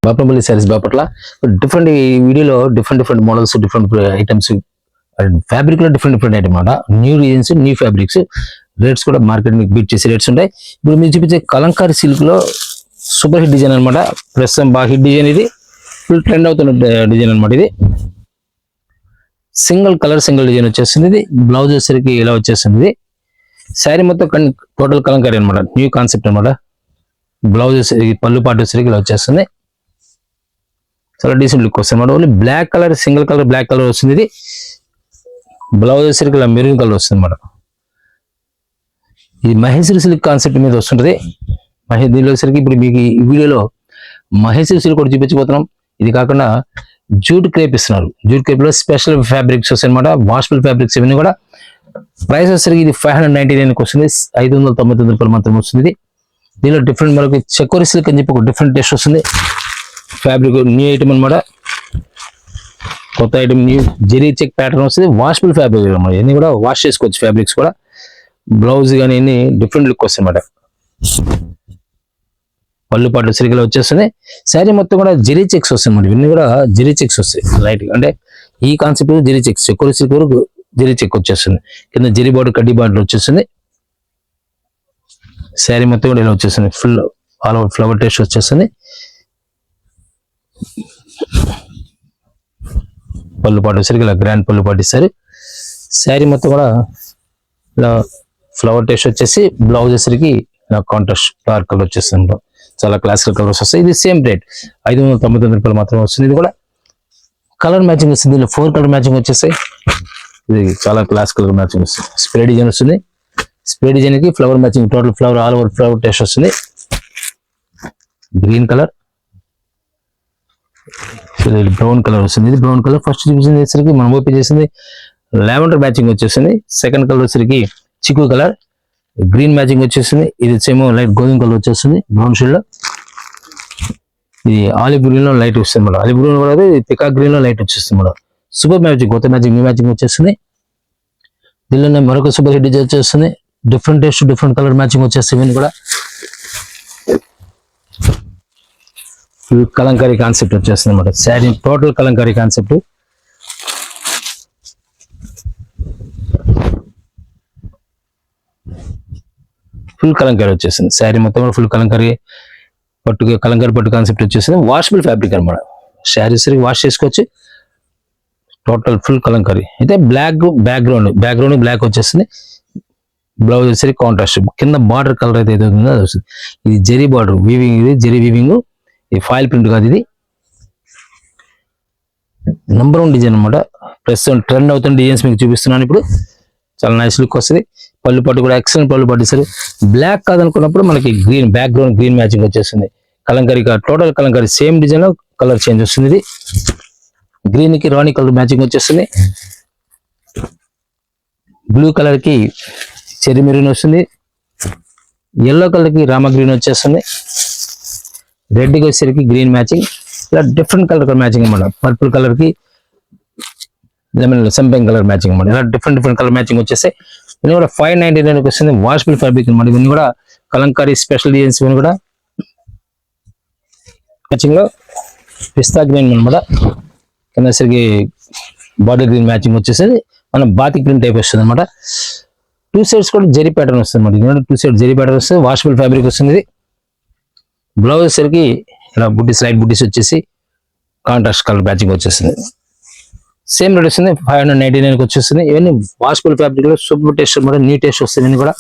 Bapanapalli saris Bapatla different ఈ వీడియోలో different models different items fabric లో డిఫరెంట్ ఐటమ్ అన్నమాట. New designs new fabrics rates కూడా మార్కెట్ మీకు బీట్ చేసే రేట్స్ ఉంటాయి. ఇప్పుడు మీరు చూపించే కలంకారీ సిల్క్ లో సూపర్ హిట్ డిజైన్ అనమాట. ప్రస్తుతం బాగా హిట్ డిజైన్, ఇది ఫుల్ ట్రెండ్ అవుతున్న డిజైన్ అనమాట. ఇది సింగిల్ కలర్ సింగిల్ డిజైన్ వచ్చేస్తుంది. ఇది బ్లౌజ్ వచ్చేసరికి ఇలా వచ్చేస్తుంది. ఇది శారీ మొత్తం టోటల్ కలంకారీ అనమాట, న్యూ కాన్సెప్ట్ అనమాట. బ్లౌజ్ పళ్ళు పాటు వచ్చేసరికి ఇలా వచ్చేస్తుంది. చాలా డీసెంట్ లుక్ వస్తుంది అనమాట. Only black colour single colour black colour వస్తుంది. ఇది బ్లౌజ్ వచ్చేసరికి ఇలా మెరూన్ కలర్ వస్తుంది అనమాట. ఇది మహేశ్వరి సిల్క్ కాన్సెప్ట్ మీద వస్తుంటది. దీనిలో వచ్చేసరికి ఇప్పుడు మీకు ఈ వీడియోలో మహేశ్వరి సిల్క్ కూడా చూపించబోతున్నాం. ఇది కాకుండా జూట్ క్రేప్ ఇస్తున్నారు. జూట్ క్రేప్ లో స్పెషల్ ఫ్యాబ్రిక్స్ వస్తాయి అనమాట. వాషబుల్ ఫ్యాబ్రిక్స్ ఇవన్నీ కూడా. ప్రైస్ వచ్చేసరికి ఇది 599 వస్తుంది. 599 రూపాయలు మాత్రం వస్తుంది. దీనిలో డిఫరెంట్ మనకి చెకోరి సిల్క్ అని చెప్పి ఒక డిఫరెంట్ టేస్ట్ వస్తుంది. ఫ్యాబ్రిక్ న్యూ ఐటమ్ అనమాట, కొత్త item, new zari check pattern వస్తుంది. వాషబుల్ ఫ్యాబ్రిక్ అనమాట. ఇవన్నీ కూడా వాష్ చేసుకోవచ్చు. ఫ్యాబ్రిక్స్ కూడా బ్లౌజ్ కానీ అన్ని డిఫరెంట్ లుక్ వస్తాయి అనమాట. పళ్ళు పాటు సిరికలు వచ్చేస్తుంది. శారీ మొత్తం కూడా జెరీ చెక్స్ వస్తాయి అన్నమాట. ఇవన్నీ కూడా జెరీ చెక్స్ వస్తాయి లైట్ అంటే ఈ కాన్సెప్ట్ జెరీ చెక్స్. చెకోరి సిల్క్ వరకు జెరీ చెక్ వచ్చేస్తుంది. కింద జెరీ బార్డర్ కడ్డీ బార్డర్ వచ్చేస్తుంది. శారీ మొత్తం కూడా ఇలా వచ్చేస్తుంది. Full all over flower taste వచ్చేస్తుంది. పళ్ళు పాటు వచ్చేసరికి ఇలా గ్రాండ్ పళ్ళు పాటు ఇస్తారు. శారీ మొత్తం కూడా ఇలా ఫ్లవర్ టేస్ట్ వచ్చేసి బ్లౌజ్ వచ్చేసరికి ఇలా కాంట్రాస్ట్ డార్క్ కలర్ వచ్చేస్తుంది. చాలా క్లాసికల్ కలర్స్ వస్తాయి. ఇది సేమ్ రేట్ 599 రూపాయలు మాత్రం వస్తుంది. ఇది కూడా కలర్ మ్యాచింగ్ వస్తుంది. దీనిలో 4 కలర్ మ్యాచింగ్ వచ్చేస్తాయి. ఇది చాలా క్లాసికల్ మ్యాచింగ్ వస్తుంది. స్ప్రే డిజైన్ వస్తుంది. స్ప్రే డిజైన్ కి flower matching, total flower all over flower taste వస్తుంది. గ్రీన్ కలర్, బ్రౌన్ కలర్ వస్తుంది. ఇది బ్రౌన్ కలర్. ఫస్ట్ డివిజన్ వచ్చేసరికి మనం ఓపెన్ చేసింది లావెండర్ మ్యాచింగ్ వచ్చేసింది. సెకండ్ కలర్ వచ్చేసరికి చిక్కు కలర్, గ్రీన్ మ్యాచింగ్ వచ్చేసింది. ఇది వచ్చేమో లైట్ గోధుమ కలర్ వచ్చేస్తుంది బ్రౌన్ షేడ్ లో. ఇది ఆలివ్ గ్రీన్ లో లైట్ వస్తుంది మేడం. ఆలివ్ గ్రీన్ కూడా పికా గ్రీన్ లో లైట్ వచ్చేస్తుంది మేడం. సూపర్ మ్యాచింగ్, కొత్త మ్యాచింగ్, న్యూ మ్యాచింగ్ వచ్చేస్తుంది. దీనిలోనే మరొక సూపర్ హిట్ డిజైన్ వచ్చేస్తుంది. Different taste different colour matching వచ్చేస్తుంది. ఇవన్నీ కూడా కలంకారీ కాన్సెప్ట్ వచ్చేస్తుంది అనమాట. Sari total Kalamkari concept. Full Kalamkari వచ్చేసింది. శారీ మొత్తం కూడా ఫుల్ కలంకారీ కలంకారీ పట్టు కాన్సెప్ట్ వచ్చేసింది. వాషబుల్ ఫ్యాబ్రిక్ అనమాట. శారీ సరికి వాష్ చేసుకోవచ్చు. Total full Kalamkari. అయితే బ్లాక్ బ్యాక్గ్రౌండ్ బ్లాక్ వచ్చేస్తుంది. బ్లౌజ్ వచ్చేసరికి కాంట్రాస్ట్. కింద బార్డర్ కలర్ అయితే ఉందో అది వస్తుంది. ఇది జెరీ బార్డర్ వీవింగ్, ఇది జెరీ వీవింగ్. ఇది ఫాయిల్ ప్రింట్ కాదు, ఇది నంబర్ 1 డిజైన్ అనమాట. ప్రస్తుతం ట్రెండ్ అవుతున్న డిజైన్స్ మీకు చూపిస్తున్నాను ఇప్పుడు. చాలా నైస్ లుక్ వస్తుంది. పళ్ళు పట్టు కూడా ఎక్సలెంట్ పళ్ళు పట్టు ఇస్తారు. బ్లాక్ కాదనుకున్నప్పుడు మనకి గ్రీన్ బ్యాక్గ్రౌండ్ గ్రీన్ మ్యాచింగ్ వచ్చేస్తుంది. Kalamkari total Kalamkari same design లో కలర్ చేంజ్ వస్తుంది. ఇది గ్రీన్ కి రాణి కలర్ మ్యాచింగ్ వచ్చేస్తుంది. బ్లూ కలర్ కి చెరీ మెరూన్ వస్తుంది. ఎల్లో కలర్ కి రామ గ్రీన్ వచ్చేస్తుంది. రెడ్ కి వచ్చేసరికి గ్రీన్ మ్యాచింగ్. ఇలా డిఫరెంట్ కలర్ మ్యాచింగ్ అన్నమాట. పర్పుల్ కలర్ కి లెమన్ సంపెంగ్ కలర్ మ్యాచింగ్ అన్నమాట. ఇలా డిఫరెంట్ కలర్ మ్యాచింగ్ వచ్చేస్తే ఇవన్నీ కూడా 599 వస్తుంది. వాషబుల్ ఫ్యాబ్రిక్ అనమాట. ఇవన్నీ కూడా కలంకారీ స్పెషల్ డిజైన్స్. ఇవన్నీ కూడా మ్యాచింగ్ లో పిస్తా గ్రీన్ అనమాట. కింద సరికి బార్డర్ గ్రీన్ మ్యాచింగ్ వచ్చేసేది. మనం బాతిక్ ప్రింట్ టైప్ వస్తుంది అనమాట. 2 సైడ్స్ కూడా జెరీ ప్యాటర్న్ వస్తుంది అనమాట. 2 సైడ్ జెరీ ప్యాటర్న్ వస్తుంది. వాషబుల్ ఫ్యాబ్రిక్ వస్తుంది. ఇది బ్లౌజ్ వచ్చేసరికి ఇలా బుట్టీస్ లైట్ బుట్టీస్ వచ్చేసి కాంట్రాస్ట్ కలర్ మ్యాచింగ్ వచ్చేస్తుంది. సేమ్ రేట్ వస్తుంది. 599 వచ్చేస్తుంది. ఇవన్నీ వాషబుల్ ఫ్యాబ్రిక్ లో సూపర్ టేస్ట్ అనమాట. న్యూ టేస్ట్ వస్తుంది. ఇవన్నీ కూడా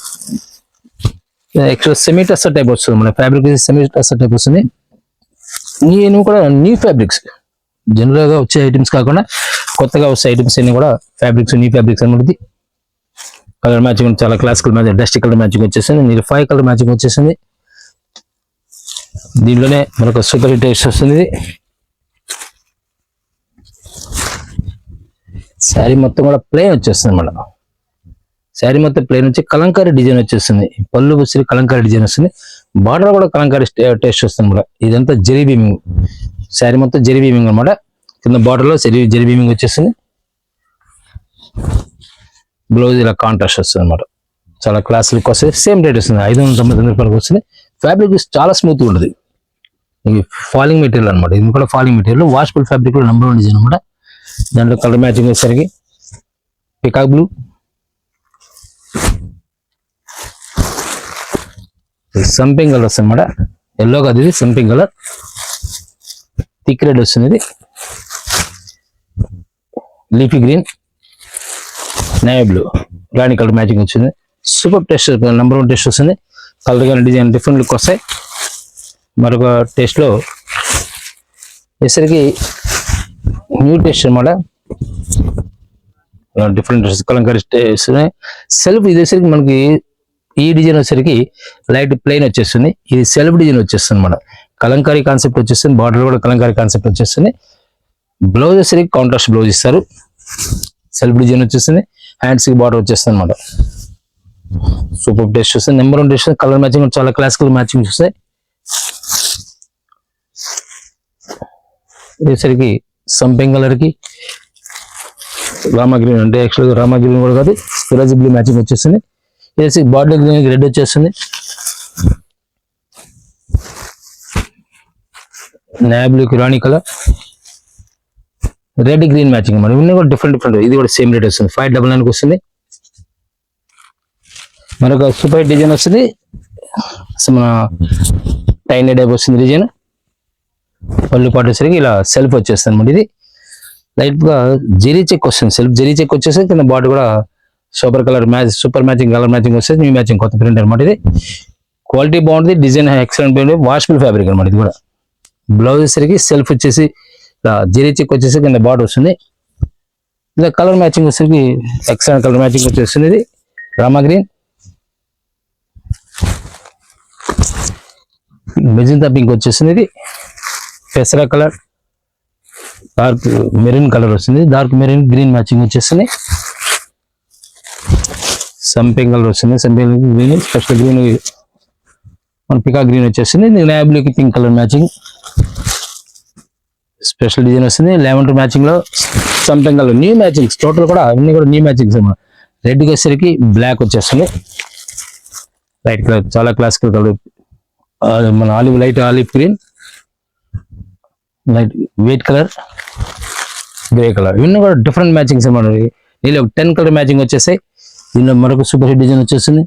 యాక్చువల్ సెమీ టస్సర్ టైప్ వస్తుంది. మన ఫ్యాబ్రిక్ సెమీ టస్సర్ టైప్ వస్తుంది. ఇవన్నీ కూడా న్యూ ఫ్యాబ్రిక్స్, జనరల్ గా వచ్చే ఐటమ్స్ కాకుండా కొత్తగా వచ్చే ఐటమ్స్ అన్ని కూడా ఫ్యాబ్రిక్స్, న్యూ ఫ్యాబ్రిక్స్ అనమాట. ఇది కలర్ మ్యాచింగ్ చాలా classical matching, dust colour matching వచ్చేసింది. మీరు 5 కలర్ మ్యాచింగ్ వచ్చేసింది. దీనిలోనే మనకు సూపర్ హిట్ టేస్ట్ వస్తుంది. ఇది శారీ మొత్తం కూడా ప్లెయిన్ వచ్చేస్తుంది మేడం. శారీ మొత్తం ప్లెయిన్ వచ్చి కలంకారీ డిజైన్ వచ్చేస్తుంది. పళ్ళు వచ్చి కలంకారీ డిజైన్ వస్తుంది. బార్డర్ కూడా కలంకారీ టేస్ట్ వస్తుంది మేడం. ఇదంతా జెరీ బీమింగ్. శారీ మొత్తం జెరీ బీమింగ్ అనమాట. కింద బార్డర్ లో జెరీ బీమింగ్ వచ్చేస్తుంది. బ్లౌజ్ ఇలా కాంట్రాస్ట్ వస్తుంది అనమాట. చాలా క్లాస్ లుక్ వస్తుంది. సేమ్ రేట్ వస్తుంది. 599 రూపాయలకు వస్తుంది. ఫ్యాబ్రిక్ చాలా స్మూత్ ఉంటుంది. ఇవి ఫాలింగ్ మెటీరియల్ అనమాట. ఇది కూడా ఫాలింగ్ మెటీరియల్, వాషబుల్ ఫ్యాబ్రిక్ లో నెంబర్ 1 డిజైన్ అనమాట. దాంట్లో కలర్ మ్యాచింగ్ వచ్చేసరికి పికాక్ బ్లూ, సంపింగ్ కలర్ వస్తుంది అనమాట. ఎల్లో కాదు, ఇది సంపింగ్ కలర్. థిక్ రెడ్ వస్తుంది, ఇది లీఫీ గ్రీన్, నేవీ బ్లూ, రాణి కలర్ మ్యాచింగ్ వచ్చింది. సూపర్ టేస్ట్, నెంబర్ 1 టేస్ట్ వస్తుంది. కలర్ కానీ డిజైన్ డిఫరెంట్ లుక్ వస్తాయి. మరొక టేస్ట్ లో వచ్చేసరికి న్యూ టేస్ట్ అనమాట. Different taste, Kalamkari taste. Self ఇది వచ్చేసరికి మనకి ఈ డిజైన్ వచ్చేసరికి లైట్ ప్లెయిన్ వచ్చేస్తుంది. ఇది సెల్ఫ్ డిజైన్ వచ్చేస్తుంది అనమాట. కలంకారీ కాన్సెప్ట్ వచ్చేస్తుంది, బార్డర్ కూడా కలంకారీ కాన్సెప్ట్ వచ్చేస్తుంది. బ్లౌజ్ వచ్చేసరికి కాంట్రాస్ట్ బ్లౌజ్ ఇస్తారు. సెల్ఫ్ డిజైన్ వచ్చేస్తుంది, హ్యాండ్స్ కి బార్డర్ వచ్చేస్తుంది అనమాట. సూపర్ టేస్ట్ వస్తుంది, నెంబర్ 1 టేస్ట్. కలర్ మ్యాచింగ్ చాలా క్లాసికల్ మ్యాచింగ్ వస్తాయి. వచ్చేసరికి సంపింగ్ కలర్ కి రామా గ్రీన్, అంటే యాక్చువల్గా రామా గ్రీన్ కూడా కాదు, ఫిరోజీ బ్లూ మ్యాచింగ్ వచ్చేస్తుంది. ఇది బార్డర్ గ్రీన్ రెడ్ వచ్చేస్తుంది. నేవీ బ్లూ కి రాణి కలర్, రెడ్ గ్రీన్ మ్యాచింగ్ అన్నమాట. ఇవన్నీ కూడా డిఫరెంట్. ఇది కూడా సేమ్ రేట్ వస్తుంది, 599 వస్తుంది. మరొక సూపర్ డిజైన్ వస్తుంది, మన టైన్ టైప్ వస్తుంది డిజైన్. పళ్ళు పాటు వచ్చేసరికి ఇలా సెల్ఫ్ వచ్చేస్తుంది అనమాట. ఇది లైట్ గా జెరీ చెక్ వస్తుంది, సెల్ఫ్ జెరీ చెక్ వచ్చేసి కింద బాడీ కూడా super colour match, super matching colour matching వస్తుంది. న్యూ మ్యాచింగ్ కొత్త ప్రింట్ అనమాట. ఇది క్వాలిటీ బాగుంటుంది, డిజైన్ ఎక్సలెంట్, వాషబుల్ ఫ్యాబ్రిక్ అనమాట. ఇది కూడా బ్లౌజ్ వచ్చేసరికి సెల్ఫ్ వచ్చేసి జెరీ చెక్ వచ్చేసి కింద బార్డర్ వస్తుంది. ఇలా కలర్ మ్యాచింగ్ వచ్చేసరికి ఎక్సలెంట్ కలర్ మ్యాచింగ్ వచ్చేస్తుంది. ఇది రామా గ్రీన్, మెజంతా పింక్ వచ్చేస్తుంది. ఇది పెసరా కలర్, డార్క్ మెరూన్ కలర్ వస్తుంది. డార్క్ మెరూన్ గ్రీన్ మ్యాచింగ్ వచ్చేస్తుంది. సంపింగ్ కలర్ వస్తుంది, సంపింగ్ గ్రీన్, స్పెషల్ గ్రీన్, మన పికా గ్రీన్ వచ్చేస్తుంది. నేవీ బ్లూ కి pink colour matching, special design వస్తుంది. లెవెండర్ మ్యాచింగ్ లో సంపింగ్ కలర్, న్యూ మ్యాచింగ్స్ టోటల్ కూడా అన్ని కూడా న్యూ మ్యాచింగ్స్ అన్నమాట. రెడ్ కి వచ్చేసరికి బ్లాక్ వచ్చేస్తుంది. లైట్ కలర్, చాలా క్లాసికల్ కలర్, మన olive, light olive green, light white colour, grey colour. ఇవన్నీ కూడా డిఫరెంట్ మ్యాచింగ్స్ అన్నమాట. దీనిలో 10 కలర్ మ్యాచింగ్ వచ్చేసాయి. దీనిలో మరొక సూపర్ హిట్ డిజైన్ వచ్చేస్తుంది.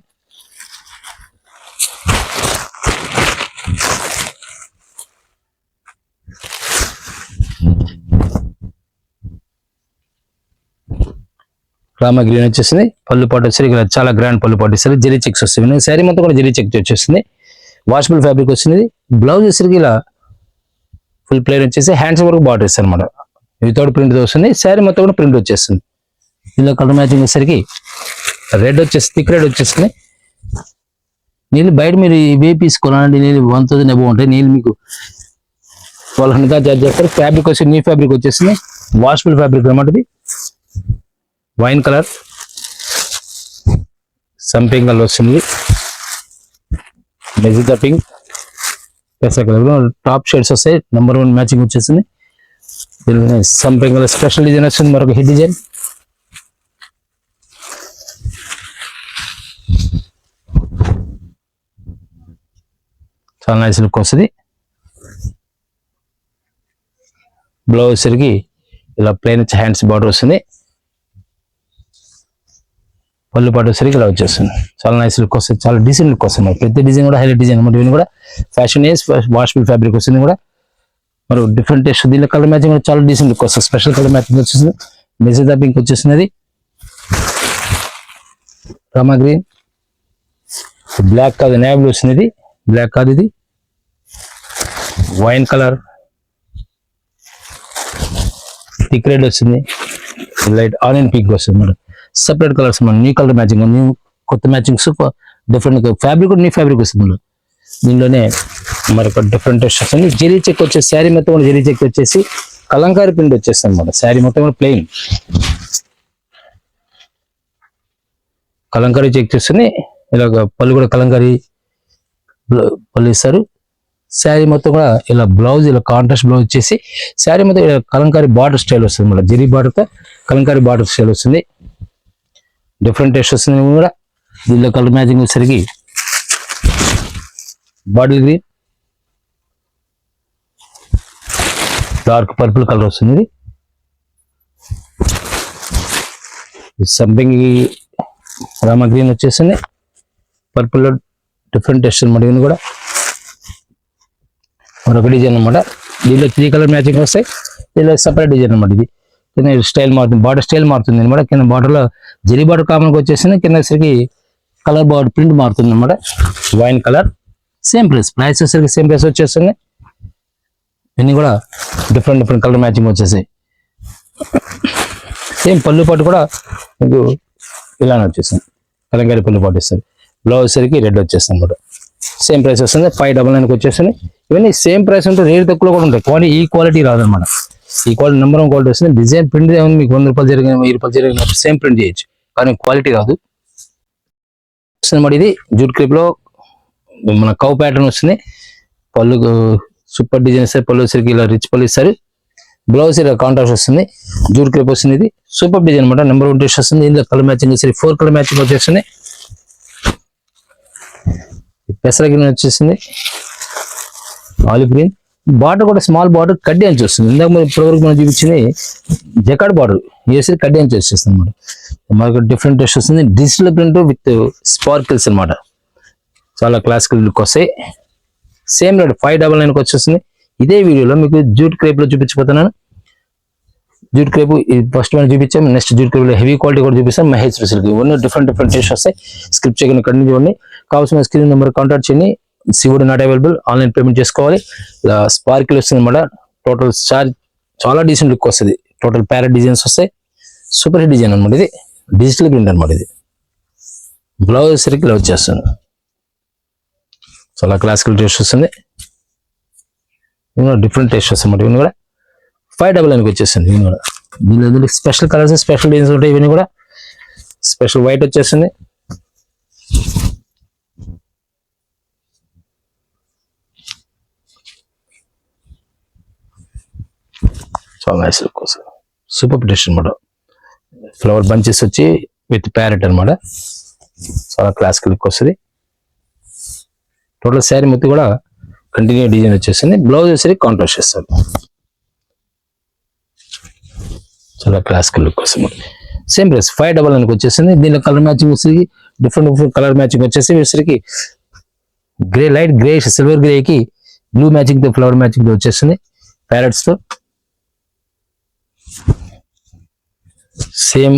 రామా గ్రీన్ వచ్చేసింది. పళ్ళు పాటు వచ్చేసరికి ఇక్కడ చాలా గ్రాండ్ పళ్ళు పాటు ఇస్తారు. జెరీ చెక్స్ వస్తాయి. శారీ మొత్తం కూడా జెరీ చెక్ వచ్చేస్తుంది. వాషబుల్ ఫ్యాబ్రిక్ వస్తుంది. బ్లౌజ్ వచ్చేసరికి ఇలా ఫుల్ ప్లేన్ వచ్చేసి హ్యాండ్స్ వరకు బార్డర్ ఇస్తారు అనమాట. వితౌట్ ప్రింట్ వస్తుంది. శారీ మొత్తం కూడా ప్రింట్ వచ్చేస్తుంది. ఇందులో కలర్ మ్యాచింగ్ వచ్చేసరికి రెడ్ వచ్చేసి థిక్ రెడ్ వచ్చేస్తుంది. నీళ్ళు బయట మీరు ఇవే తీసుకోవాలంటే నీళ్ళు 1000 అబౌవ్ ఉంటాయి. నీళ్ళు మీకు 1200 చార్జ్ చేస్తారు. ఫ్యాబ్రిక్ వచ్చి న్యూ ఫ్యాబ్రిక్ వచ్చేస్తుంది. వాషబుల్ ఫ్యాబ్రిక్ అనమాట. ఇది వైన్ కలర్, సంపింగ్ కలర్ వస్తుంది. మెజంతా పింక్, పెసర కలర్, టాప్ షేడ్స్ వస్తాయి. నెంబర్ 1 మ్యాచింగ్ వచ్చేసింది. సంపింగ్ కలర్ స్పెషల్ డిజైన్ వస్తుంది. మరొక హిట్ డిజైన్, చాలా నైస్ లుక్ వస్తుంది. బ్లౌజ్ సరికి ఇలా ప్లెయిన్ హ్యాండ్స్ బార్డర్ వస్తుంది. పళ్ళు పాటు సరికి ఇలా వచ్చేస్తుంది. చాలా నైస్ లుక్ వస్తుంది. చాలా డీసెంట్ లుక్ వస్తుంది. ప్రతి డిజైన్ కూడా హైలైట్ డిజైన్ అనమాట. ఇవన్నీ కూడా ఫ్యాషన్ ఏజ్ వాషబుల్ ఫ్యాబ్రిక్ వస్తుంది. కూడా మరి డిఫరెంట్ టేస్ట్. దీనిలో కలర్ మ్యాచింగ్ కూడా చాలా డీసెంట్ లుక్ వస్తుంది. స్పెషల్ కలర్ మ్యాచింగ్ వచ్చేస్తుంది. మెజంతా పింక్ వచ్చేస్తుంది. రామా గ్రీన్, బ్లాక్ కాదు నేవీ బ్లూ వస్తుంది. ఇది బ్లాక్ కాదు, ఇది వైన్ కలర్, థిక్ రెడ్ వస్తుంది. లైట్ ఆనియన్ పింక్ వస్తుంది. మరి సెపరేట్ కలర్స్ మన న్యూ కలర్ మ్యాచింగ్, న్యూ కొత్త matchings, different fabric new fabric వస్తుంది. దీనిలోనే మరొక డిఫరెంట్ టేస్ట్ వస్తుంది. జెరీ చెక్ వచ్చేసి శారీ మొత్తం కూడా జెరీ చెక్ వచ్చేసి కలంకారీ ప్రింట్ వచ్చేస్తుంది అనమాట. శారీ మొత్తం కూడా ప్లెయిన్ కలంకారీ చెక్ చేస్తుంది. ఇలాగ పళ్ళు కూడా కలంకారీ పళ్ళు ఇస్తారు. శారీ మొత్తం కూడా ఇలా బ్లౌజ్ ఇలా కాంట్రాస్ట్ బ్లౌజ్ వచ్చేసి శారీ మొత్తం ఇలా కలంకారీ బార్డర్ స్టైల్ వస్తుంది. మళ్ళీ జెరీ బార్డర్తో కలంకారీ బార్డర్ స్టైల్ వస్తుంది. డిఫరెంట్ టేస్ట్ వస్తుంది కూడా. దీనిలో కలర్ మ్యాచింగ్ వచ్చేసరికి bottle green, dark purple colour వస్తుంది. ఇది సంథింగ్ రామా గ్రీన్ వచ్చేసింది. పర్పుల్ లో డిఫరెంట్ టెస్ట్ అనమాట. ఇది కూడా మరొక డిజైన్ అనమాట. దీనిలో 3 కలర్ మ్యాచింగ్ వస్తాయి. దీనిలో సపరేట్ డిజైన్ అనమాట. ఇది కింద స్టైల్ మారుతుంది, బార్డర్ స్టైల్ మారుతుంది అనమాట. కింద బార్డర్ లో జరీ బార్డర్ కామన్గా వచ్చేసింది. కింద సరికి కలర్ బార్డర్ ప్రింట్ మారుతుంది అనమాట. Wine colour. సేమ్ ప్రైస్ వచ్చేసరికి సేమ్ ప్రైస్ వచ్చేస్తుంది. ఇన్ని కూడా డిఫరెంట్ కలర్ మ్యాచింగ్ వచ్చేసాయి. సేమ్ పళ్ళు పాటు కూడా మీకు ఇలానే వచ్చేసింది. కలంకారీ పళ్ళు పాటు ఇస్తారు. బ్లౌజ్ సరికి రెడ్ వచ్చేస్తుంది అనమాట. సేమ్ ప్రైస్ వస్తుంది. 599 వచ్చేస్తుంది. ఇవన్నీ సేమ్ ప్రైస్ ఉంటే రేట్ తక్కువ కూడా ఉంటాయి. ఈ క్వాలిటీ రాదనమాట. ఈ క్వాలిటీ నెంబర్ 1 క్వాలిటీ వస్తుంది. డిజైన్ ప్రింట్ ఏముంది మీకు 100 రూపాయలు జరిగిన 1000 రూపాయలు జరిగిన సేమ్ ప్రింట్ చేయొచ్చు, కానీ క్వాలిటీ రాదు అనమాట. ఇది జూట్ క్రేప్ లో మన కౌ ప్యాటర్న్ వస్తుంది. పళ్ళు సూపర్ డిజైన్ ఇస్తారు. పళ్ళు సరికి ఇలా రిచ్ పళ్ళు ఇస్తారు. బ్లౌజ్ ఇలా కాంట్రాస్ట్ వస్తుంది. జూట్ క్రేప్ వస్తుంది. ఇది సూపర్ డిజైన్ అనమాట. నెంబర్ 1 టేస్ట్ వస్తుంది. ఇందులో కలర్ మ్యాచింగ్ వచ్చేసి 4 కలర్ మ్యాచింగ్ వచ్చేస్తుంది. పెసర గ్రీన్ వచ్చేసింది. Olive green. బార్డర్ కూడా స్మాల్ బార్డర్ కడ్డీ అంచు వస్తుంది. ఇందాక ఇప్పటివరకు మనం చూపించింది జకాడ్ బార్డర్, వేసి కడ్డీ అంచు వచ్చేస్తుంది అనమాట. మనకు డిఫరెంట్ టేస్ట్ వస్తుంది. డిజిటల్ ప్రింట్ విత్ స్పార్కిల్స్ అనమాట. చాలా క్లాసికల్ లుక్ వస్తాయి. సేమ్ రేట్ 599 వచ్చేస్తుంది. ఇదే వీడియోలో మీకు జూట్ క్రేప్ లో చూపించబోతున్నాను. జూట్ క్రేప్ ఫస్ట్ మనం చూపించాం. నెక్స్ట్ జూట్ క్రేప్ లో హెవీ క్వాలిటీ కూడా చూపిస్తాం. మహేష్ సిల్క్ ఇవన్నీ డిఫరెంట్ టేస్ట్ వస్తాయి. స్క్రిప్ట్ చేయకుండా కంటిన్యూ చూడండి. కావాల్సిన స్క్రీన్ నెంబర్ కాంటాక్ట్ చేయండి. సివుడ్ నాట్ అవైలబుల్, ఆన్లైన్ పేమెంట్ చేసుకోవాలి. ఇలా స్పార్కిల్ వస్తుంది అనమాట. టోటల్ చార్జ్ చాలా డీసెంట్ లుక్ వస్తుంది. టోటల్ ప్యారెట్ డిజైన్స్ వస్తాయి. సూపర్ హిట్ డిజైన్ అనమాట. ఇది డిజిటల్ ప్రింట్ అనమాట. ఇది బ్లౌజ్ సరికి ఇలా వచ్చేస్తుంది. చాలా క్లాసికల్ టేస్ట్ వస్తుంది. డిఫరెంట్ టేస్ట్ వస్తుంది అన్నమాట. ఇవన్నీ కూడా 599 వచ్చేస్తుంది. ఇవన్నీ కూడా దీనిలో స్పెషల్ కలర్స్, స్పెషల్ డిజైన్స్ ఉంటాయి. ఇవన్నీ కూడా స్పెషల్ వైట్ వచ్చేస్తుంది. చాలా నైస్ లుక్ వస్తుంది. సూపర్ టేస్ట్ అనమాట. ఫ్లవర్ బంచెస్ వచ్చి విత్ ప్యారెట్ అనమాట. చాలా క్లాసికల్ లుక్ వస్తుంది. టోటల్ శారీ మొత్తం కూడా కంటిన్యూ డిజైన్ వచ్చేసింది. బ్లౌజ్ వచ్చేసరికి కాంట్రాస్ట్ చేస్తారు. చాలా క్లాసికల్ లుక్ వస్తుంది. సేమ్ ప్రైస్ 599 వచ్చేసింది. దీనిలో కలర్ మ్యాచింగ్ వచ్చేసి డిఫరెంట్ కలర్ మ్యాచింగ్ వచ్చేసి వచ్చేసరికి grey, light grey, silver grey కి బ్లూ మ్యాచింగ్ తో ఫ్లవర్ మ్యాచింగ్ తో వచ్చేసింది. ప్యారెట్స్ తో same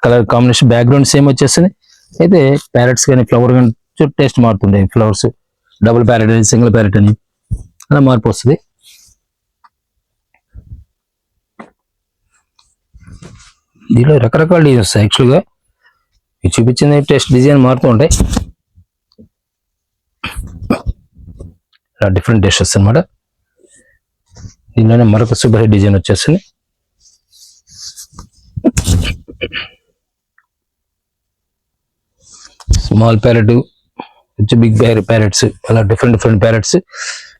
colour combination. Background same వచ్చేస్తుంది. అయితే ప్యారెట్స్ కానీ ఫ్లవర్ కానీ టేస్ట్ మారుతుంటాయి. ఫ్లవర్స్ డబుల్ ప్యారెట్ అని, సింగిల్ ప్యారెట్ అని అలా మార్పు వస్తుంది. దీనిలో రకరకాల డిజైన్స్ వస్తాయి. యాక్చువల్గా ఇది చూపించిన టెస్ట్ డిజైన్ మారుతూ ఉంటాయి. ఇలా డిఫరెంట్ టేస్ట్ వస్తుంది అనమాట. దీనిలోనే మరొక సూపర్ హిట్ డిజైన్ వచ్చేస్తుంది. స్మాల్ ప్యారెట్, బిగ్ ప్యారెట్స్, అలా different parrots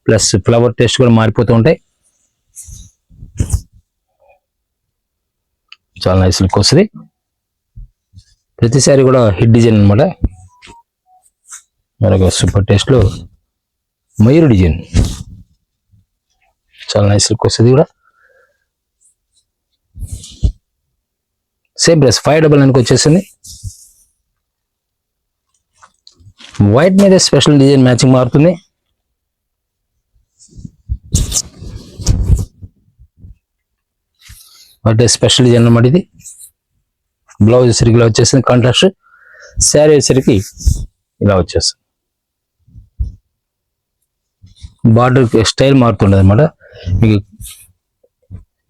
plus flower taste కూడా మారిపోతూ ఉంటాయి. చాలా నైస్ లుక్ వస్తుంది. ప్రతిసారి కూడా హిట్ డిజైన్ అనమాట. మరొక సూపర్ టేస్ట్ లో మయూర్ డిజైన్. చాలా నైస్ లుక్ వస్తుంది కూడా. సేమ్ ప్రైస్ 599 వచ్చేసింది. వైట్ మీద స్పెషల్ డిజైన్ మ్యాచింగ్ మారుతుంది. వైట్ స్పెషల్ డిజైన్ అన్నమాట. ఇది బ్లౌజ్ వచ్చేసరికి ఇలా వచ్చేసింది కాంట్రాస్ట్. శారీ వచ్చేసరికి ఇలా వచ్చేస్తుంది. బార్డర్ స్టైల్ మారుతుండదు అనమాట. మీకు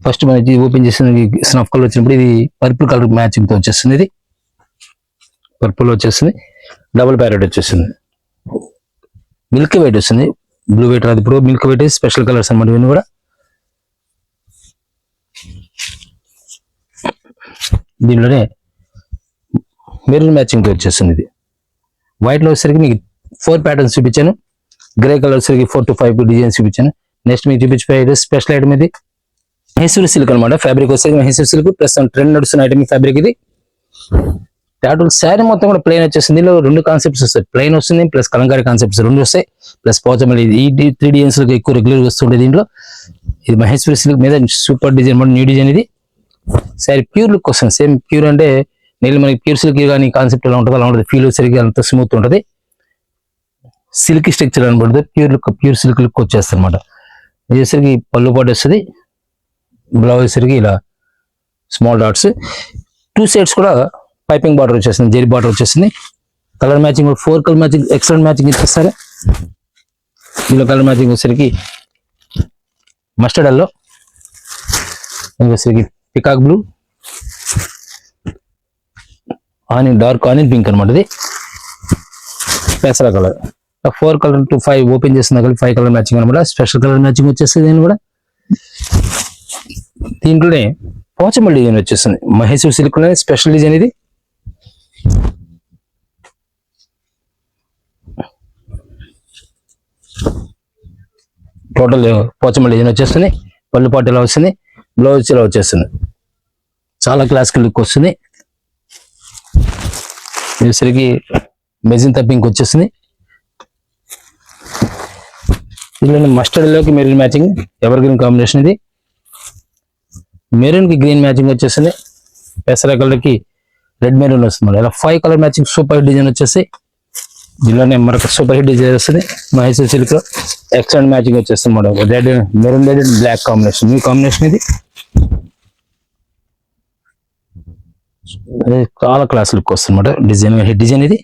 ఫస్ట్ మనకి ఓపెన్ చేసిన స్నఫ్ కలర్ వచ్చినప్పుడు ఇది పర్పుల్ కలర్ మ్యాచింగ్ తో వచ్చేస్తుంది. ఇది పర్పుల్ వచ్చేస్తుంది. డబుల్ ప్యారెట్ వచ్చేసింది. మిల్క్ వైట్ వస్తుంది. బ్లూ వైట్ రాదు. ఇప్పుడు మిల్క్ వైట్ స్పెషల్ కలర్స్ అన్నమాట. ఇవన్నీ కూడా దీనిలోనే మెరూన్ మ్యాచింగ్ తో వచ్చేస్తుంది. ఇది వైట్ లో వచ్చేసరికి మీకు 4 ప్యాటర్న్స్ చూపించాను. గ్రే కలర్ వచ్చేసరికి 4 to 5 డిజైన్స్ చూపించాను. నెక్స్ట్ మీకు చూపించే స్పెషల్ ఐటమ్ ఇది మహేశ్వరి సిల్క్ అనమాట. ఫ్యాబ్రిక్ వచ్చేసరికి మహేశ్వరి సిల్క్ ప్రస్తుతం ట్రెండ్ నడుస్తున్న ఐటమ్ ఫ్యాబ్రిక్. ఇది టోటల్ శారీ మొత్తం కూడా ప్లెయిన్ వచ్చేసింది. దీనిలో 2 కాన్సెప్ట్స్ వస్తాయి. ప్లెయిన్ వస్తుంది ప్లస్ కలంకారీ కాన్సెప్ట్స్ 2 వస్తాయి. ప్లస్ పోచమల్లి ఈ 3 డిజైన్స్ ఎక్కువ రెగ్యులర్ వస్తుంటాయి. దీంట్లో ఇది మహేశ్వరి సిల్క్ మీద సూపర్ డిజైన్ మాట, న్యూ డిజైన్ ఇది. సారీ ప్యూర్ లుక్ వస్తుంది. సేమ్ ప్యూర్ అంటే నేను మనకి ప్యూర్ సిల్క్ కానీ కాన్సెప్ట్ ఎలా ఉంటుంది అలా ఉంటుంది. ఫీల్ సరిగ్గా అంత స్మూత్ ఉంటుంది. సిల్క్ స్ట్రక్చర్ అనబడుతుంది. Pure look, pure silk look వచ్చేస్తుంది అనమాట. ఇది వచ్చేసరికి పళ్ళు పాటు వస్తుంది. బ్లౌజ్ వచ్చేసరికి ఇలా స్మాల్ డాట్స్, 2 సైడ్స్ కూడా పైపింగ్ బార్డర్ వచ్చేస్తుంది, జెరీ బార్డర్ వచ్చేస్తుంది. Colour matching 4 colour matching excellent matching ఇచ్చేస్తారు. ఇందులో కలర్ మ్యాచింగ్ వచ్చేసరికి మస్టర్డ్ ఎల్లో, వచ్చేసరికి peacock blue, onion dark onion pink అనమాట. ఇది పెసర కలర్. 4 కలర్ టు 5 ఓపెన్ చేస్తున్నా కలిపి 5 కలర్ మ్యాచింగ్ అనమాట. స్పెషల్ కలర్ మ్యాచింగ్ వచ్చేస్తుంది. దీని కూడా దీంట్లోనే పోచంపల్లి డిజైన్ వచ్చేస్తుంది. మహేశ్వరి సిల్క్ లోనే స్పెషల్ డిజైన్ ఇది. టోటల్ పోచంపల్లి డిజైన్ వచ్చేస్తుంది. పళ్ళు పాటు ఇలా వస్తుంది, బ్లౌజ్ ఇలా వచ్చేస్తుంది. చాలా క్లాసికల్ లుక్ వస్తుంది. వచ్చేసరికి మెజంతా పింక్ వచ్చేస్తుంది. ఇందులో మస్టర్డ్ లోకి maroon matching, evergreen combination ఇది. మెరూన్ కి గ్రీన్ మ్యాచింగ్ వచ్చేస్తుంది. పెసర కలర్ కి రెడ్ మెరూన్ వస్తుంది. ఇలా 5 colour matching super hit design వచ్చేసి దీనిలోనే మరొక సూపర్ హిట్ డిజైన్ వస్తుంది. మహేశ్వరి సిల్క్ లో ఎక్సలెంట్ మ్యాచింగ్ వచ్చేస్తుంది madam. Red maroon red and black combination, new combination ఇది. చాలా క్లాస్ లుక్ వస్తుంది అన్నమాట. డిజైన్ హిట్ డిజైన్ ఇది.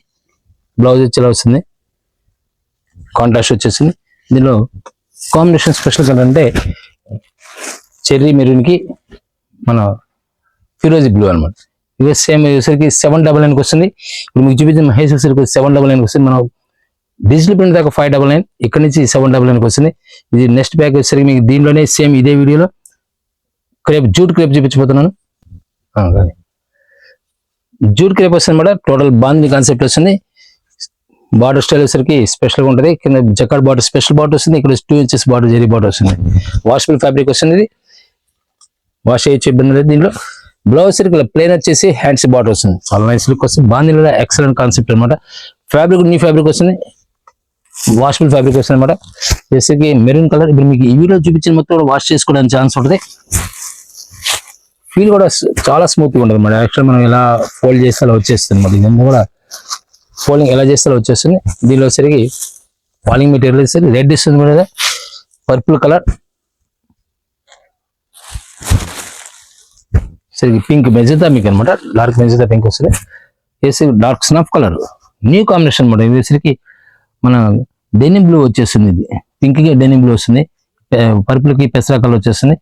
బ్లౌజ్ వచ్చి ఇలా వస్తుంది, కాంట్రాస్ట్ వచ్చేసింది. దీనిలో కాంబినేషన్ స్పెషల్ కలర్ అంటే చెర్రీ మెరూన్ కి మన ఫిరోజీ బ్లూ అనమాట. ఇవి సేమ్ వచ్చేసరికి 799 వస్తుంది. ఇప్పుడు మీకు చూపించిన మహేశ్వరి సిల్క్ 799 వస్తుంది. మనం డిజిటల్ ప్రింట్ దాకా 599, ఇక్కడ నుంచి 799 వస్తుంది. ఇది నెక్స్ట్ బ్యాగ్ వచ్చేసరికి మీకు దీనిలోనే సేమ్ ఇదే వీడియోలో క్రేప్, జూట్ క్రేప్ చూపించబోతున్నాను. జూట్ క్రేప్ వస్తుంది అనమాట. టోటల్ బాంధీ కాన్సెప్ట్ వస్తుంది. బార్డర్ స్టైల్ వచ్చేసరికి స్పెషల్ గా ఉంటుంది. కింద జకార్డ్ బార్డర్ స్పెషల్ బార్డర్ వస్తుంది. ఇక్కడ 2 ఇంచెస్ బార్డర్ జెరీ బార్డర్ వస్తుంది. వాషబుల్ ఫ్యాబ్రిక్ వస్తుంది. ఇది వాష్ చేయొచ్చు, ఇబ్బంది లేదు. దీనిలో బ్లౌజ్ సరికి ప్లేన్ వచ్చేసి హ్యాండ్స్ బార్డర్ వస్తుంది. చాలా నైస్ లుక్ వస్తుంది. బాంధీలో ఎక్సలెంట్ కాన్సెప్ట్ అనమాట. ఫ్యాబ్రిక్ న్యూ ఫ్యాబ్రిక్ వస్తుంది, వాషబుల్ ఫ్యాబ్రిక్ వస్తుంది అనమాట. జెస్సకి మెరూన్ కలర్. ఇప్పుడు మీకు ఈ వీడియో చూపించిన మొత్తం వాష్ చేసుకోవడానికి ఛాన్స్ ఉంటుంది. ఫీల్ కూడా చాలా స్మూత్ గా ఉంటుంది అన్నమాట. యాక్చువల్ మనం ఎలా ఫోల్డ్ చేస్తే అలా వచ్చేస్తుంది అన్నమాట. ఇవన్నీ కూడా ఫోల్డింగ్ ఎలా చేస్తే అలా వచ్చేస్తుంది. దీనిలో సరికి ఫాలింగ్ మెటీరియల్ ఇస్తుంది. రెడ్ ఇస్తుంది కూడా, పర్పుల్ కలర్, సరికి పింక్ మెజంతా పింక్ అనమాట. డార్క్ మెజంతా పింక్ వస్తుంది. వేసి dark snuff colour, new combination అనమాట. ఇది వచ్చరికి మన డెనిమ్ బ్లూ వచ్చేస్తుంది. ఇది పింక్ కి డెనిమ్ బ్లూ వస్తుంది. పర్పుల్ కి పెసరా కలర్ వచ్చేస్తుంది.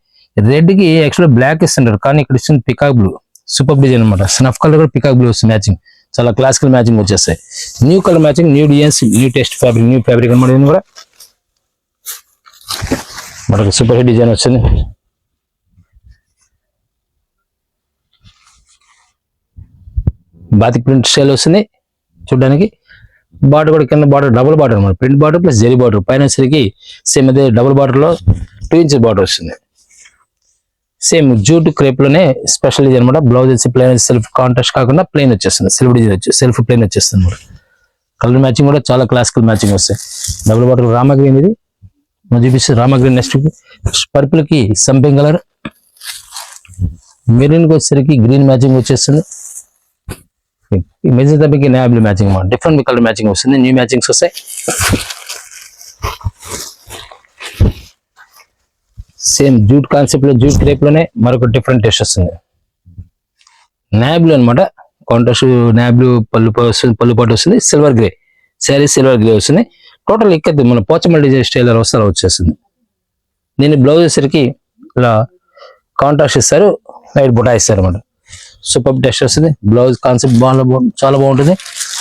రెడ్ కి యాక్చువల్ బ్లాక్ ఇస్తుంటారు, కానీ ఇక్కడ ఇస్తుంది పికాక్ బ్లూ. సూపర్ డిజైన్ అనమాట. స్నఫ్ కలర్ కూడా పికాక్ బ్లూ వస్తుంది మ్యాచింగ్. చాలా క్లాసికల్ మ్యాచింగ్ వచ్చేస్తాయి. New colour matching, new designs, new test fabric, new fabric అనమాట. ఇది కూడా మనకు సూపర్ హిట్ డిజైన్ వచ్చింది. బాతిక్ ప్రింట్ స్టైల్ వస్తుంది చూడడానికి. బార్డర్ కూడా కింద బార్డర్ డబుల్ బార్డర్ అనమాట. Print border plus zari border. పైన సరికి సేమ్ అదే డబుల్ బార్డర్ లో 2 ఇంచెస్ బార్డర్ వస్తుంది. సేమ్ జూట్ క్రేప్ లోనే స్పెషల్ డిజైన్ అనమాట. బ్లౌజ్ వచ్చి ప్లెయిన్, సెల్ఫ్ కాంట్రాస్ట్ కాకుండా ప్లెయిన్ వచ్చేస్తుంది. సెల్ఫ్ డిజైన్ వచ్చి సెల్ఫ్ ప్లెయిన్ వచ్చేస్తుంది అనమాట. కలర్ మ్యాచింగ్ కూడా చాలా క్లాసికల్ మ్యాచింగ్ వస్తాయి. డబుల్ బార్డర్ రామా గ్రీన్, ఇది మనం చూపిస్తుంది రామా గ్రీన్. నెక్స్ట్ పర్పుల్ కి సంపింగ్ కలర్, మెరూన్ కి వచ్చేసరికి గ్రీన్ మ్యాచింగ్ వచ్చేస్తుంది. Magenta pink navy blue matching అనమాట. డిఫరెంట్ కలర్ మ్యాచింగ్ వస్తుంది. న్యూ మ్యాచింగ్స్ వస్తాయి. సేమ్ జూట్ కాన్సెప్ట్ లో, జూట్ క్రేప్ లోనే మరొక డిఫరెంట్ టేస్ట్ వస్తుంది. నేవీ బ్లూ అనమాట. కాంట్రాస్ట్ నేవీ బ్లూ పళ్ళు పాటు వస్తుంది. Silver grey sari, silver grey వస్తుంది. టోటల్ ఇక్కడ మన పోచంపల్లి డిజైన్ స్టైల్ వస్తే అలా వచ్చేస్తుంది. దీన్ని బ్లౌజ్ వచ్చేసరికి ఇలా కాంట్రాస్ట్ ఇస్తారు, లైట్ బుటా ఇస్తారు అనమాట. సూపర్ టెస్ట్ వస్తుంది. బ్లౌజ్ కాన్సెప్ట్ చాలా బాగుంటుంది.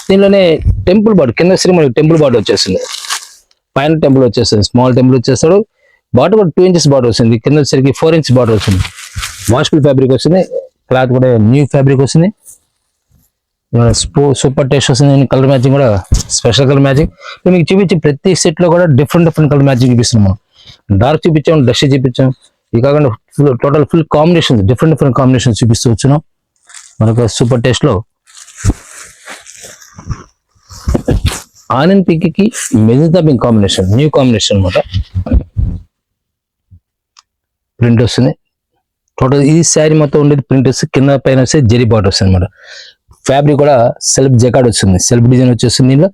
దీనిలోనే టెంపుల్ బార్డర్ కింద సరికి మనకి టెంపుల్ బార్డర్ వచ్చేస్తుంది. పైన టెంపుల్ వచ్చేస్తుంది, స్మాల్ టెంపుల్ వచ్చేస్తాడు. బార్డర్ కూడా 2 ఇంచెస్ బార్డర్ వస్తుంది. కింద వచ్చేసరికి 4 ఇంచెస్ బార్డర్ వస్తుంది. వాషబుల్ ఫ్యాబ్రిక్ వస్తుంది. క్లాత్ కూడా న్యూ ఫ్యాబ్రిక్ వస్తుంది. సూపర్ టేస్ట్ వస్తుంది. కలర్ మ్యాచింగ్ కూడా స్పెషల్ కలర్ మ్యాచింగ్. మీకు చూపించి ప్రతి సెట్ లో కూడా డిఫరెంట్ కలర్ మ్యాచింగ్ చూపిస్తున్నాం. మనం డార్క్ చూపించాం, డస్ట్ చూపించాం. ఇది కాకుండా total full combination, different combination చూపిస్తూ వచ్చినాం. మనకు సూపర్ టేస్ట్ లో ఆనియన్ పింక్ కి magenta pink combination, new combination అనమాట. ప్రింట్ వస్తుంది. టోటల్ ఈ శారీ మొత్తం ఉండేది ప్రింట్ వస్తుంది, కింద పైన వస్తే జరీ బార్డర్ వస్తుంది అనమాట. ఫ్యాబ్రిక్ కూడా సెల్ఫ్ జకాడ్ వస్తుంది, సెల్ఫ్ డిజైన్ వచ్చేస్తుంది. దీనిలో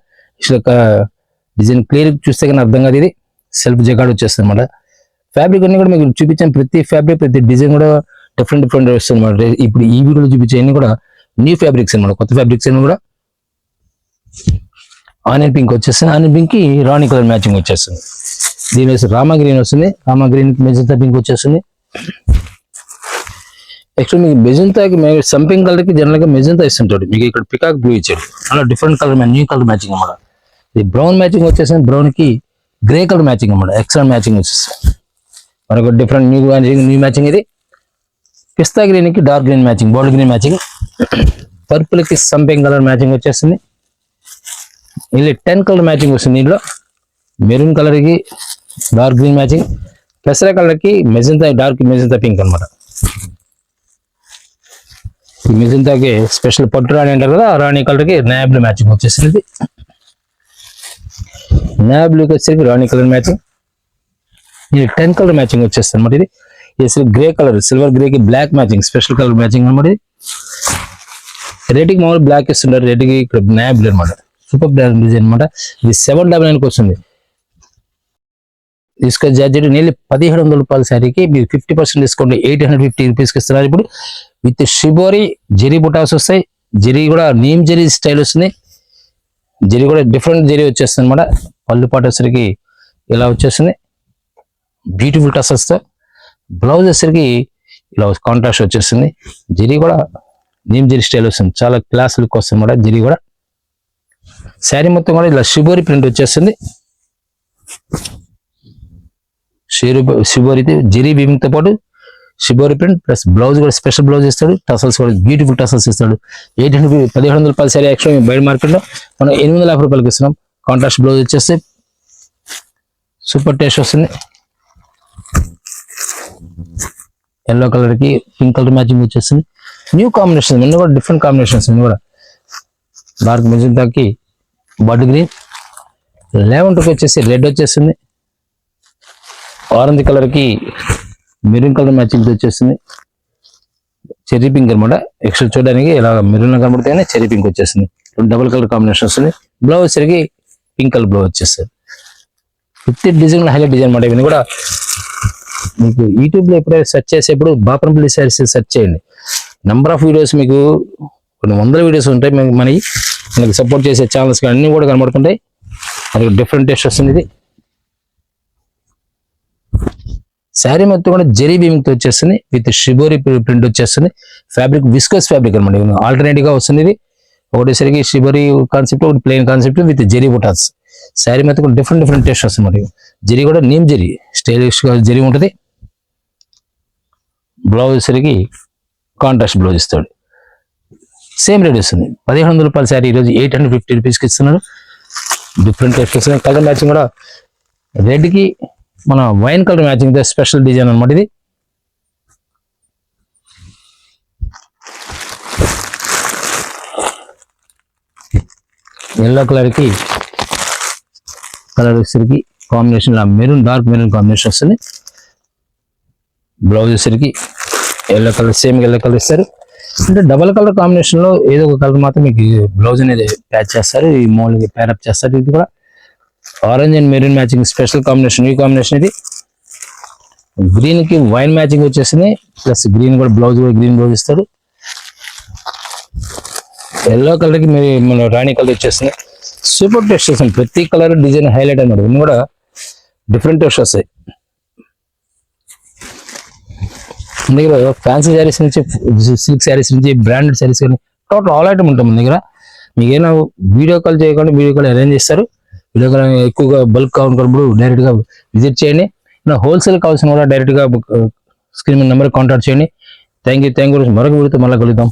డిజైన్ క్లియర్ చూస్తే కానీ అర్థం కాదు, ఇది సెల్ఫ్ జకాడ్ వచ్చేస్తుంది అనమాట. ఫ్యాబ్రిక్ అన్ని కూడా మీకు చూపించాను, ప్రతి ఫ్యాబ్రిక్ ప్రతి డిజైన్ కూడా డిఫరెంట్ వస్తుంది అనమాట. ఇప్పుడు ఈ వీడియోలో చూపించే అన్ని కూడా న్యూ ఫ్యాబ్రిక్స్ అనమాట, కొత్త ఫ్యాబ్రిక్స్ అన్ని కూడా. ఆనియన్ పింక్ వచ్చేస్తుంది, ఆనియన్ పింక్ కి రాణి కలర్ మ్యాచింగ్ వచ్చేస్తుంది. దీని రామా గ్రీన్ వస్తుంది, రామా గ్రీన్ మెజంతా పింక్ వచ్చేస్తుంది. యాక్చువల్ మీకు మెజంతాకి సంపింగ్ కలర్ కి జనరల్ గా మెజంతా ఇస్తుంటాడు, మీకు ఇక్కడ పికాక్ బ్లూ ఇచ్చాడు, అలా different colour new colour matching అన్నమాట. ఇది బ్రౌన్ మ్యాచింగ్ వచ్చేసింది, బ్రౌన్ కి గ్రే కలర్ మ్యాచింగ్ అన్నమాట, ఎక్స్ట్రా మ్యాచింగ్ వచ్చేస్తుంది. మరొక డిఫరెంట్ న్యూ మ్యాచింగ్. ఇది పిస్తా గ్రీన్ కి dark green matching, bottle green matching. Purple కి సంపింగ్ కలర్ మ్యాచింగ్ వచ్చేస్తుంది. ఇది 10 కలర్ మ్యాచింగ్ వస్తుంది. దీంట్లో మెరూన్ కలర్ కి డార్క్ గ్రీన్ మ్యాచింగ్, పెసర కలర్ కి మెజంతా డార్క్ మెజంతా పింక్ అనమాట. ఈ మెజంతాకి స్పెషల్ పట్టు రాణి అంటారు కదా, రాణి కలర్ కి నేవీ బ్లూ మ్యాచింగ్ వచ్చేసింది. నేవీ బ్లూకి వచ్చేసరికి రాణి కలర్ మ్యాచింగ్. ఇది 10 కలర్ మ్యాచింగ్ వచ్చేస్తుంది అనమాట. ఇది గ్రే కలర్ సిల్వర్ గ్రే కి black matching, special colour matching అనమాట. రెడ్ కి మామూలు బ్లాక్ ఇస్తుంటారు, రెడ్ కి ఇక్కడ నేవీ బ్లూ అనమాట. సూపర్ బ్లాక్ డిజైన్ అనమాట. ఇది 799 కి వస్తుంది. తీసుకొని జార్జెట్ నీళ్ళు 1700 రూపాయల శారీకి మీరు 50% డిస్కౌంట్ 850 రూపీస్కి ఇస్తున్నారు. ఇప్పుడు విత్ షిబోరి జెరీ బుటాస్ వస్తాయి, జెరీ కూడా నీమ్ జెరీ స్టైల్ వస్తుంది, జెరీ కూడా డిఫరెంట్ జెరీ వచ్చేస్తుంది అనమాట. పళ్ళు పాటు వచ్చరికి ఇలా వచ్చేస్తుంది, బ్యూటిఫుల్ టసల్స్ తో. బ్లౌజ్ వచ్చరికి ఇలా కాంట్రాస్ట్ వచ్చేస్తుంది, జెరీ కూడా నీమ్ జెరీ స్టైల్ వస్తుంది, చాలా క్లాస్ లుక్ వస్తుంది అనమాట. జెరీ కూడా శారీ మొత్తం కూడా ఇలా షిబోరి ప్రింట్ వచ్చేస్తుంది. షిబోరి జెరీ వీవింగ్ తో పాటు షిబోరి ప్రింట్ ప్లస్ బ్లౌజ్ కూడా స్పెషల్ బ్లౌజ్ ఇస్తాడు, టసల్స్ కూడా బ్యూటిఫుల్ టసల్స్ ఇస్తాడు. 1700 రూపాయల శారీ యాక్చువల్ బయట మార్కెట్ లో మనం 850 రూపాయలకి ఇస్తున్నాం. కాంట్రాస్ట్ బ్లౌజ్ వచ్చేస్తే సూపర్ టేస్ట్ వస్తుంది. ఎల్లో కలర్ కి పింక్ కలర్ మ్యాచింగ్ వచ్చేస్తుంది. న్యూ కాంబినేషన్ ఇన్ని కూడా డిఫరెంట్ కాంబినేషన్స్ ఇన్ని కూడా. డార్క్ మెజంతాకి బాటిల్ గ్రీన్, లెవెంట్కి వచ్చేసి రెడ్ వచ్చేస్తుంది, ఆరెంజ్ కలర్ కి మెరూన్ కలర్ మ్యాచింగ్ వచ్చేస్తుంది. చెర్రీ పింక్ అనమాట, ఎక్స్ట్రా చూడడానికి ఇలా మెరూన్ కనబడితేనే చెర్రీ పింక్ వచ్చేస్తుంది. డబుల్ కలర్ కాంబినేషన్ వస్తుంది. బ్లౌజ్ సరికి పింక్ కలర్ బ్లౌజ్ వచ్చేస్తుంది. 50 డిజైన్ హైలైట్ డిజైన్ అనమాట. ఇవన్నీ కూడా మీకు యూట్యూబ్ లో ఎప్పుడైనా సెర్చ్ చేసేప్పుడు బాపనపల్లి శారీస్ సెర్చ్ చేయండి. నెంబర్ ఆఫ్ వీడియోస్ మీకు కొన్ని వందల వీడియోస్ ఉంటాయి, మనకి సపోర్ట్ చేసే ఛానల్స్ అన్ని కూడా కనబడుతుంటాయి. అది డిఫరెంట్ టేస్ట్ వస్తుంది. ఇది శారీ మొత్తం కూడా జెరీ బీమింగ్ తో వచ్చేస్తుంది, విత్ షిబోరి ప్రింట్ వచ్చేస్తుంది. ఫ్యాబ్రిక్ విస్కోస్ ఫ్యాబ్రిక్ అనమాట, ఆల్టర్నేటివ్ గా వస్తుంది. ఇది ఒకటేసరికి షిబోరి కాన్సెప్ట్, ఒకటి ప్లెయిన్ కాన్సెప్ట్ విత్ జెరీ బుటాస్. శారీ మొత్తం కూడా డిఫరెంట్ టేస్ట్ వస్తుంది. మరి జెరీ కూడా నీమ్ జెరీ స్టైలిష్ గా జెరీ ఉంటుంది. బ్లౌజ్ సరికి కాంట్రాస్ట్ బ్లౌజ్ ఇస్తాడు, సేమ్ రేట్ వస్తుంది. 1700 రూపాయల శారీ ఈరోజు 850 రూపీస్కి ఇస్తున్నారు. డిఫరెంట్ టేస్ట్ వస్తుంది. కలర్ మ్యాచింగ్ కూడా రెడ్ కి మన wine colour matching special design అనమాట. ఇది ఎల్లో కలర్ కి కలర్ వచ్చేసరికి combination maroon dark maroon combination వస్తుంది. బ్లౌజ్ వచ్చేసరికి yellow colour same yellow colour ఇస్తారు. అంటే డబల్ కలర్ కాంబినేషన్ లో ఏదో ఒక కలర్ మాత్రం మీకు బ్లౌజ్ అనేది ప్యాచ్ చేస్తారు, ఈ మోల్డ్ ప్యారప్ చేస్తారు. ఇది కూడా orange and maroon matching special combination, ఈ కాంబినేషన్. ఇది గ్రీన్ కి వైన్ మ్యాచింగ్ వచ్చేసింది, ప్లస్ గ్రీన్ కూడా బ్లౌజ్ కూడా గ్రీన్ బ్లౌజ్ ఇస్తారు. ఎల్లో కలర్ కి మన రాణి కలర్ వచ్చేస్తుంది. సూపర్ టేస్ట్ వస్తుంది. ప్రతి కలర్ డిజైన్ హైలైట్ అన్నమాట. ఇన్ని కూడా డిఫరెంట్ టేస్ట్ వస్తాయి. మన దగ్గర ఫ్యాన్సీ శారీస్ నుంచి సిల్క్ శారీస్ నుంచి బ్రాండెడ్ శారీస్ కానీ టోటల్ ఆల్ ఐటమ్ ఉంటుంది మన దగ్గర. మీకు ఏమైనా వీడియో కాల్ చేయకుండా వీడియో కాల్ అరేంజ్ చేస్తారు. వీడియో కాల్ ఎక్కువగా బల్క్ కావాలనుకున్నప్పుడు డైరెక్ట్ గా విజిట్ చేయండి. హోల్సేల్ కావాల్సిన కూడా డైరెక్ట్ గా స్క్రీన్ నెంబర్ కాంటాక్ట్ చేయండి. Thank you. మరొక వీడియోతో మళ్ళీ కలుద్దాం.